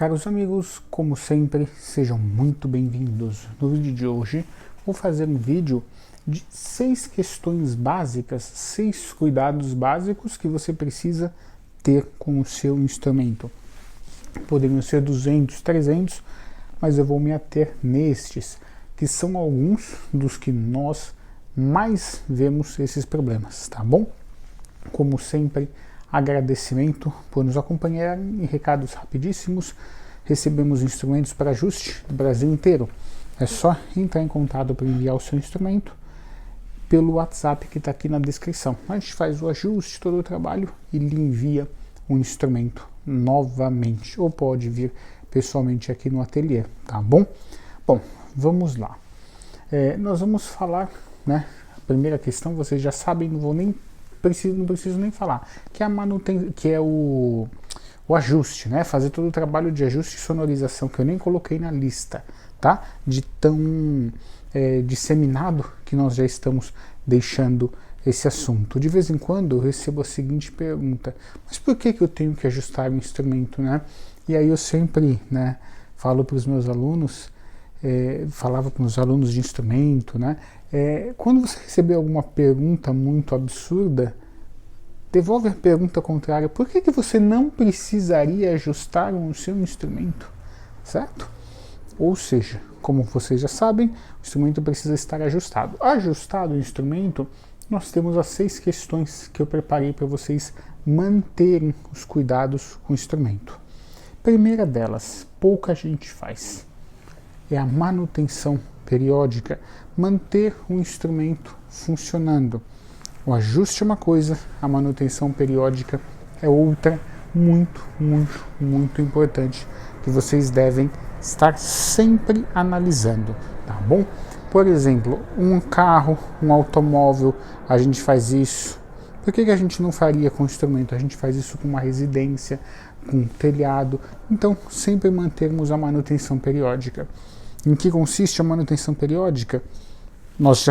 Caros amigos, como sempre, sejam muito bem-vindos. No vídeo de hoje, vou fazer um vídeo de 6 questões básicas, 6 cuidados básicos que você precisa ter com o seu instrumento. Poderiam ser 200, 300, mas eu vou me ater nestes, que são alguns dos que nós mais vemos esses problemas, tá bom? Como sempre, agradecimento por nos acompanharem e recados rapidíssimos. Recebemos instrumentos para ajuste do Brasil inteiro. É só entrar em contato para enviar o seu instrumento pelo WhatsApp que está aqui na descrição. A gente faz o ajuste, todo o trabalho e lhe envia o instrumento novamente. Ou pode vir pessoalmente aqui no ateliê, tá bom? Bom, vamos lá. Nós vamos falar, né? A primeira questão, vocês já sabem, não preciso nem falar, que é a manutenção, que é o ajuste, né? Fazer todo o trabalho de ajuste e sonorização, que eu nem coloquei na lista, tá? De tão disseminado que nós já estamos deixando esse assunto. De vez em quando eu recebo a seguinte pergunta: mas por que eu tenho que ajustar o instrumento, né? E aí eu sempre, né, falo para os meus alunos, falava para os alunos de instrumento, né? Quando você receber alguma pergunta muito absurda, devolve a pergunta contrária: por que você não precisaria ajustar o seu instrumento? Certo? Ou seja, como vocês já sabem, o instrumento precisa estar ajustado. Ajustado o instrumento, nós temos as 6 questões que eu preparei para vocês manterem os cuidados com o instrumento. Primeira delas, pouca gente faz, é a manutenção periódica, manter o instrumento funcionando. O ajuste é uma coisa, a manutenção periódica é outra, muito importante, que vocês devem estar sempre analisando, tá bom? Por exemplo, um carro, um automóvel, a gente faz isso. Por que a gente não faria com o instrumento? A gente faz isso com uma residência, com um telhado. Então, sempre mantermos a manutenção periódica. Em que consiste a manutenção periódica? Nós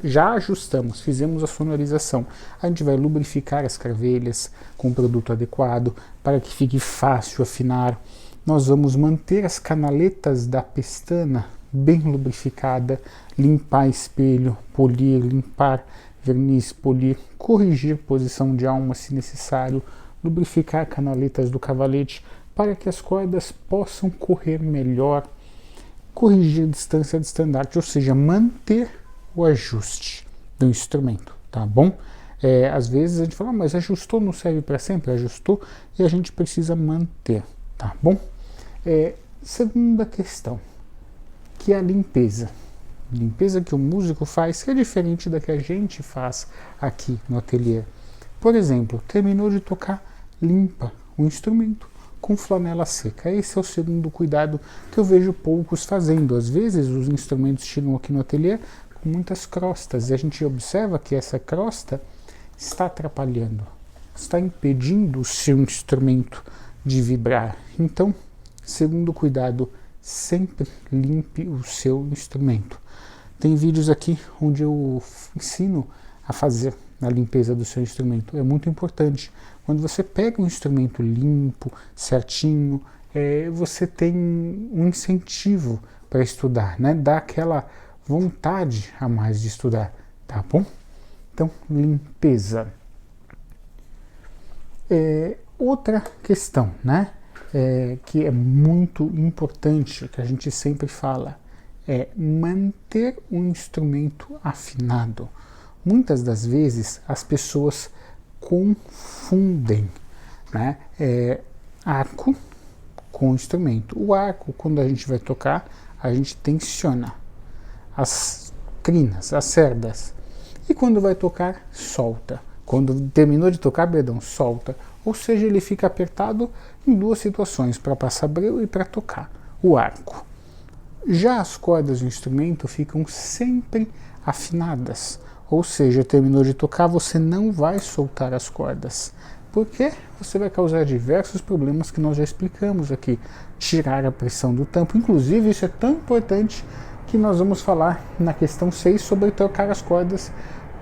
já ajustamos, fizemos a sonorização. A gente vai lubrificar as cravelhas com um produto adequado para que fique fácil afinar. Nós vamos manter as canaletas da pestana bem lubrificada, limpar espelho, polir, limpar verniz, polir, corrigir posição de alma se necessário, lubrificar canaletas do cavalete para que as cordas possam correr melhor, corrigir distância de estandarte, ou seja, manter o ajuste do instrumento, tá bom? Às vezes a gente fala, mas ajustou, não serve para sempre? Ajustou e a gente precisa manter, tá bom? Segunda questão, que é a limpeza. Limpeza que o músico faz, que é diferente da que a gente faz aqui no ateliê. Por exemplo, terminou de tocar, limpa o instrumento com flanela seca. Esse é o segundo cuidado que eu vejo poucos fazendo. Às vezes os instrumentos chegam aqui no ateliê com muitas crostas e a gente observa que essa crosta está atrapalhando, está impedindo o seu instrumento de vibrar. Então, segundo cuidado, sempre limpe o seu instrumento. Tem vídeos aqui onde eu ensino a fazer a limpeza do seu instrumento. É muito importante. Quando você pega um instrumento limpo, certinho, você tem um incentivo para estudar, né? Dá aquela vontade a mais de estudar, tá bom? Então, limpeza. Outra questão, né? Que é muito importante, que a gente sempre fala, é manter o instrumento afinado. Muitas das vezes as pessoas confundem, né, arco com instrumento. O arco, quando a gente vai tocar, a gente tensiona as crinas, as cerdas. E quando vai tocar, solta. Quando terminou de tocar, solta. Ou seja, ele fica apertado em 2 situações, para passar breu e para tocar o arco. Já as cordas do instrumento ficam sempre afinadas. Ou seja, terminou de tocar, você não vai soltar as cordas, porque você vai causar diversos problemas que nós já explicamos aqui. Tirar a pressão do tampo, inclusive isso é tão importante que nós vamos falar na questão 6 sobre trocar as cordas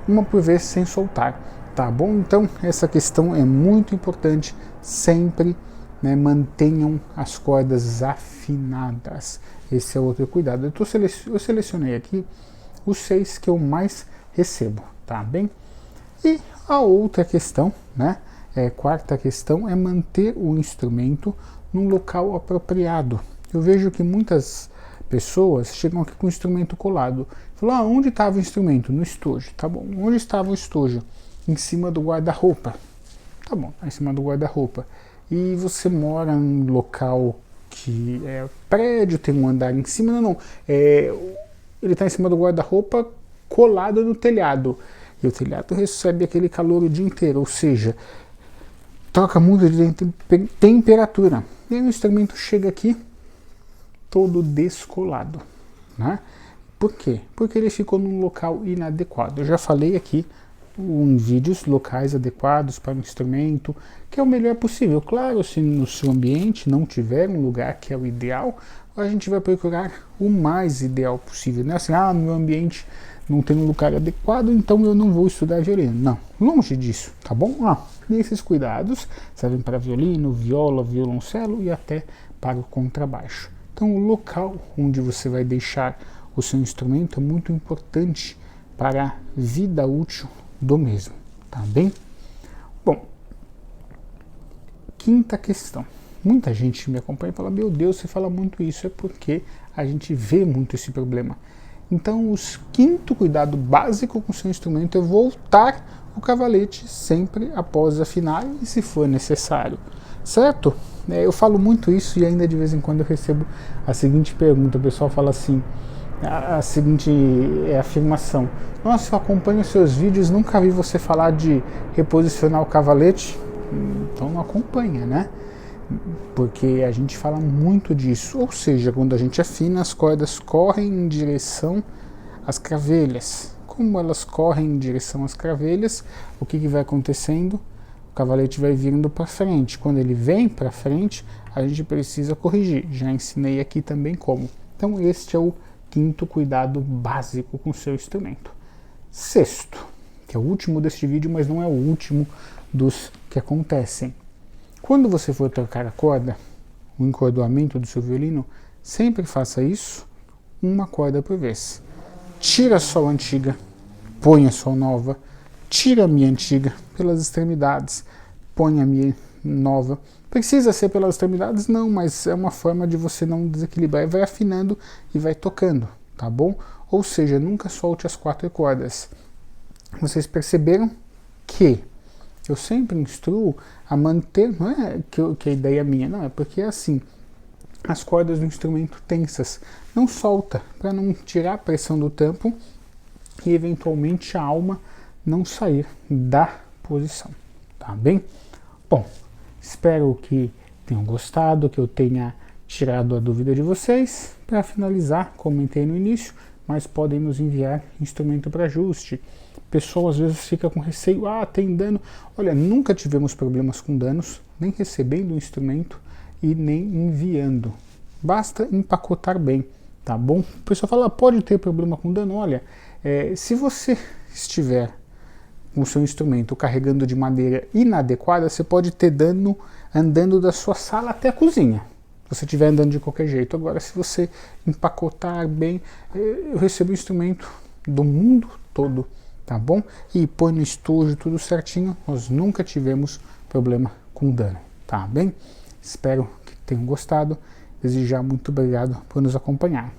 uma por vez sem soltar, tá bom? Então essa questão é muito importante, sempre né, mantenham as cordas afinadas. Esse é outro cuidado. Eu selecionei aqui os 6 que eu mais recebo, tá bem? E a outra questão, né, quarta questão, é manter o instrumento num local apropriado. Eu vejo que muitas pessoas chegam aqui com o instrumento colado. Falam, onde estava o instrumento? No estojo. Tá bom. Onde estava o estojo? Em cima do guarda-roupa. Tá bom, em cima do guarda-roupa. E você mora em um local que é prédio, tem um andar em cima, não. Ele está em cima do guarda-roupa colado no telhado. E o telhado recebe aquele calor o dia inteiro, ou seja, troca muito de temperatura. E aí o instrumento chega aqui todo descolado, né? Por quê? Porque ele ficou num local inadequado. Eu já falei aqui em vídeos locais adequados para o instrumento, que é o melhor possível. Claro, se no seu ambiente não tiver um lugar que é o ideal, a gente vai procurar o mais ideal possível. Não é assim, no meu ambiente não tem um lugar adequado, então eu não vou estudar violino. Não, longe disso, tá bom? Esses cuidados servem para violino, viola, violoncelo e até para o contrabaixo. Então, o local onde você vai deixar o seu instrumento é muito importante para a vida útil do mesmo, tá bem? Bom, quinta questão. Muita gente me acompanha e fala, meu Deus, você fala muito isso, é porque a gente vê muito esse problema. Então, o quinto cuidado básico com o seu instrumento é voltar o cavalete sempre após afinar e se for necessário, certo? Eu falo muito isso e ainda de vez em quando eu recebo a seguinte pergunta, o pessoal fala assim, a seguinte afirmação, nossa, eu acompanho seus vídeos, nunca vi você falar de reposicionar o cavalete, então não acompanha, né? Porque a gente fala muito disso, ou seja, quando a gente afina, as cordas correm em direção às cravelhas. Como elas correm em direção às cravelhas, o que vai acontecendo? O cavalete vai vindo para frente. Quando ele vem para frente, a gente precisa corrigir. Já ensinei aqui também como. Então este é o quinto cuidado básico com o seu instrumento. Sexto, que é o último deste vídeo, mas não é o último dos que acontecem. Quando você for trocar a corda, o encordoamento do seu violino, sempre faça isso uma corda por vez. Tira a sol antiga, põe a sol nova, tira a minha antiga pelas extremidades, põe a minha nova. Precisa ser pelas extremidades? Não, mas é uma forma de você não desequilibrar. Vai afinando e vai tocando, tá bom? Ou seja, nunca solte as 4 cordas. Vocês perceberam que eu sempre instruo a manter, não é que a ideia é minha, não, é porque é assim, as cordas do instrumento tensas, não solta, para não tirar a pressão do tampo e eventualmente a alma não sair da posição, tá bem? Bom, espero que tenham gostado, que eu tenha tirado a dúvida de vocês. Para finalizar, comentei no início, mas podem nos enviar instrumento para ajuste. O pessoal às vezes fica com receio, tem dano. Olha, nunca tivemos problemas com danos, nem recebendo o instrumento e nem enviando. Basta empacotar bem, tá bom? O pessoal fala, pode ter problema com dano? Olha, se você estiver com o seu instrumento carregando de maneira inadequada, você pode ter dano andando da sua sala até a cozinha. Se você estiver andando de qualquer jeito. Agora, se você empacotar bem, eu recebo o instrumento do mundo todo, tá bom? E põe no estojo tudo certinho, nós nunca tivemos problema com dano, tá bem? Espero que tenham gostado. Desejar muito obrigado por nos acompanhar.